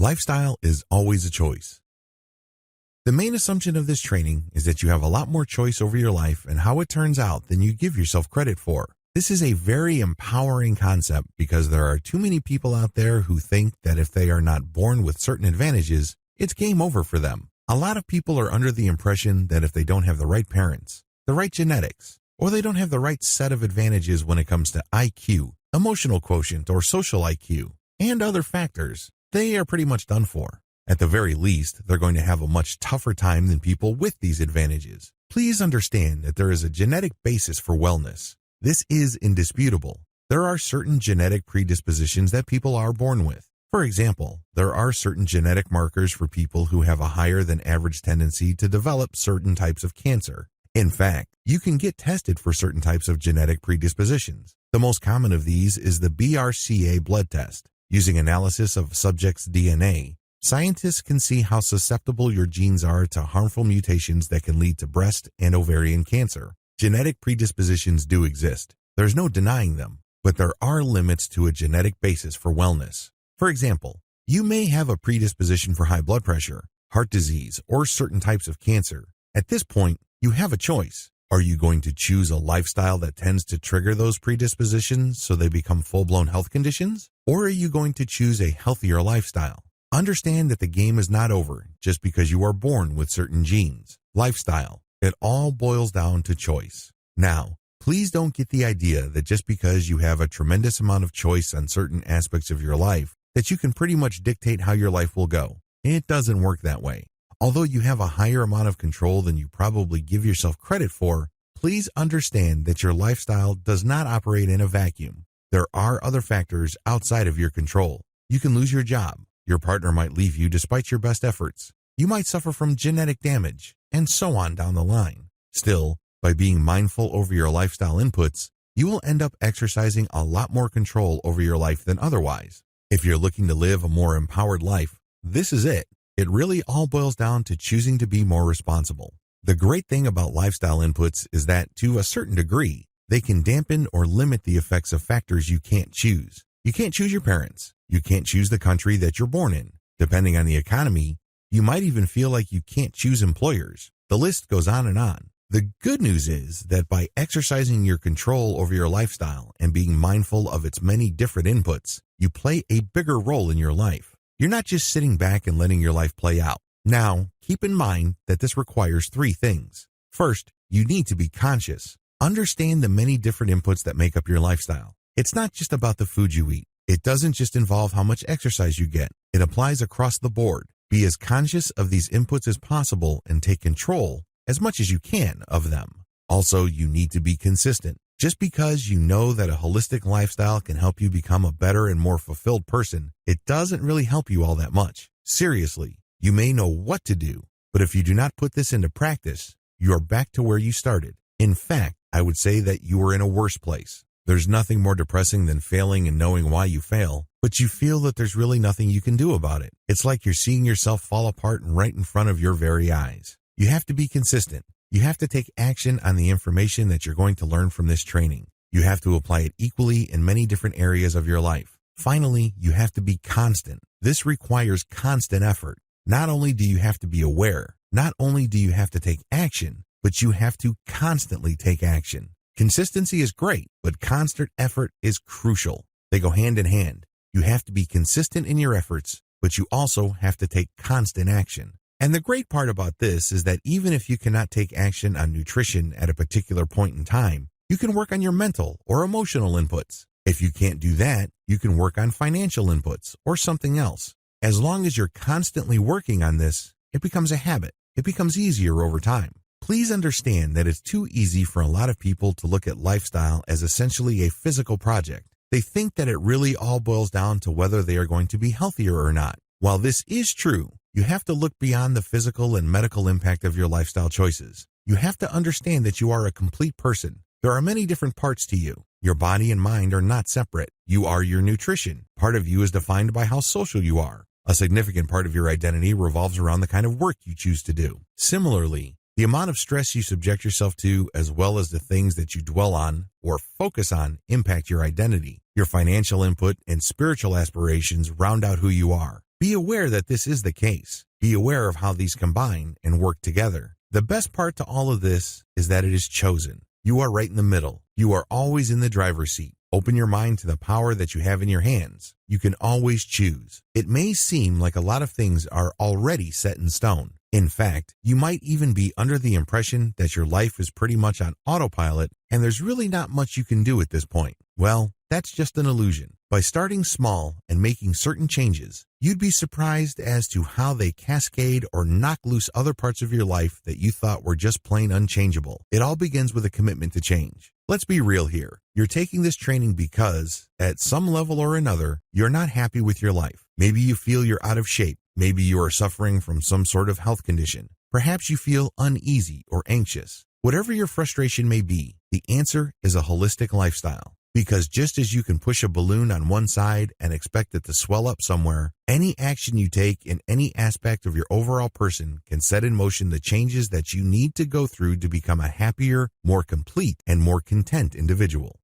Lifestyle is always a choice. The main assumption of this training is that you have a lot more choice over your life and how it turns out than you give yourself credit for. This is a very empowering concept because there are too many people out there who think that if they are not born with certain advantages, it's game over for them. A lot of people are under the impression that if they don't have the right parents, the right genetics, or they don't have the right set of advantages when it comes to IQ, emotional quotient, or social IQ, and other factors, they are pretty much done for. At the very least, they're going to have a much tougher time than people with these advantages. Please understand that there is a genetic basis for wellness. This is indisputable. There are certain genetic predispositions that people are born with. For example, there are certain genetic markers for people who have a higher than average tendency to develop certain types of cancer. In fact, you can get tested for certain types of genetic predispositions. The most common of these is the BRCA blood test. Using analysis of subjects' DNA, scientists can see how susceptible your genes are to harmful mutations that can lead to breast and ovarian cancer. Genetic predispositions do exist. There's no denying them, but there are limits to a genetic basis for wellness. For example, you may have a predisposition for high blood pressure, heart disease, or certain types of cancer. At this point, you have a choice. Are you going to choose a lifestyle that tends to trigger those predispositions so they become full-blown health conditions? Or are you going to choose a healthier lifestyle? Understand that the game is not over just because you are born with certain genes. Lifestyle, it all boils down to choice. Now, please don't get the idea that just because you have a tremendous amount of choice on certain aspects of your life, that you can pretty much dictate how your life will go. It doesn't work that way. Although you have a higher amount of control than you probably give yourself credit for, please understand that your lifestyle does not operate in a vacuum. There are other factors outside of your control. You can lose your job. Your partner might leave you despite your best efforts. You might suffer from genetic damage, and so on down the line. Still, by being mindful over your lifestyle inputs, you will end up exercising a lot more control over your life than otherwise. If you're looking to live a more empowered life, this is it. It really all boils down to choosing to be more responsible. The great thing about lifestyle inputs is that, to a certain degree, they can dampen or limit the effects of factors you can't choose. You can't choose your parents. You can't choose the country that you're born in. Depending on the economy, you might even feel like you can't choose employers. The list goes on and on. The good news is that by exercising your control over your lifestyle and being mindful of its many different inputs, you play a bigger role in your life. You're not just sitting back and letting your life play out. Now, keep in mind that this requires three things. First, you need to be conscious. Understand the many different inputs that make up your lifestyle. It's not just about the food you eat. It doesn't just involve how much exercise you get. It applies across the board. Be as conscious of these inputs as possible and take control, as much as you can, of them. Also, you need to be consistent. Just because you know that a holistic lifestyle can help you become a better and more fulfilled person, it doesn't really help you all that much. Seriously, you may know what to do, but if you do not put this into practice, you are back to where you started. In fact, I would say that you are in a worse place. There's nothing more depressing than failing and knowing why you fail, but you feel that there's really nothing you can do about it. It's like you're seeing yourself fall apart right in front of your very eyes. You have to be consistent. You have to take action on the information that you're going to learn from this training. You have to apply it equally in many different areas of your life. Finally, you have to be constant. This requires constant effort. Not only do you have to be aware, not only do you have to take action, but you have to constantly take action. Consistency is great, but constant effort is crucial. They go hand in hand. You have to be consistent in your efforts, but you also have to take constant action. And the great part about this is that even if you cannot take action on nutrition at a particular point in time, you can work on your mental or emotional inputs. If you can't do that, you can work on financial inputs or something else. As long as you're constantly working on this, it becomes a habit. It becomes easier over time. Please understand that it's too easy for a lot of people to look at lifestyle as essentially a physical project. They think that it really all boils down to whether they are going to be healthier or not. While this is true, you have to look beyond the physical and medical impact of your lifestyle choices. You have to understand that you are a complete person. There are many different parts to you. Your body and mind are not separate. You are your nutrition. Part of you is defined by how social you are. A significant part of your identity revolves around the kind of work you choose to do. Similarly, the amount of stress you subject yourself to, as well as the things that you dwell on or focus on, impact your identity. Your financial input and spiritual aspirations round out who you are. Be aware that this is the case. Be aware of how these combine and work together. The best part to all of this is that it is chosen. You are right in the middle. You are always in the driver's seat. Open your mind to the power that you have in your hands. You can always choose. It may seem like a lot of things are already set in stone. In fact, you might even be under the impression that your life is pretty much on autopilot and there's really not much you can do at this point. Well, that's just an illusion. By starting small and making certain changes, you'd be surprised as to how they cascade or knock loose other parts of your life that you thought were just plain unchangeable. It all begins with a commitment to change. Let's be real here. You're taking this training because, at some level or another, you're not happy with your life. Maybe you feel you're out of shape. Maybe you are suffering from some sort of health condition. Perhaps you feel uneasy or anxious. Whatever your frustration may be, the answer is a holistic lifestyle. Because just as you can push a balloon on one side and expect it to swell up somewhere, any action you take in any aspect of your overall person can set in motion the changes that you need to go through to become a happier, more complete, and more content individual.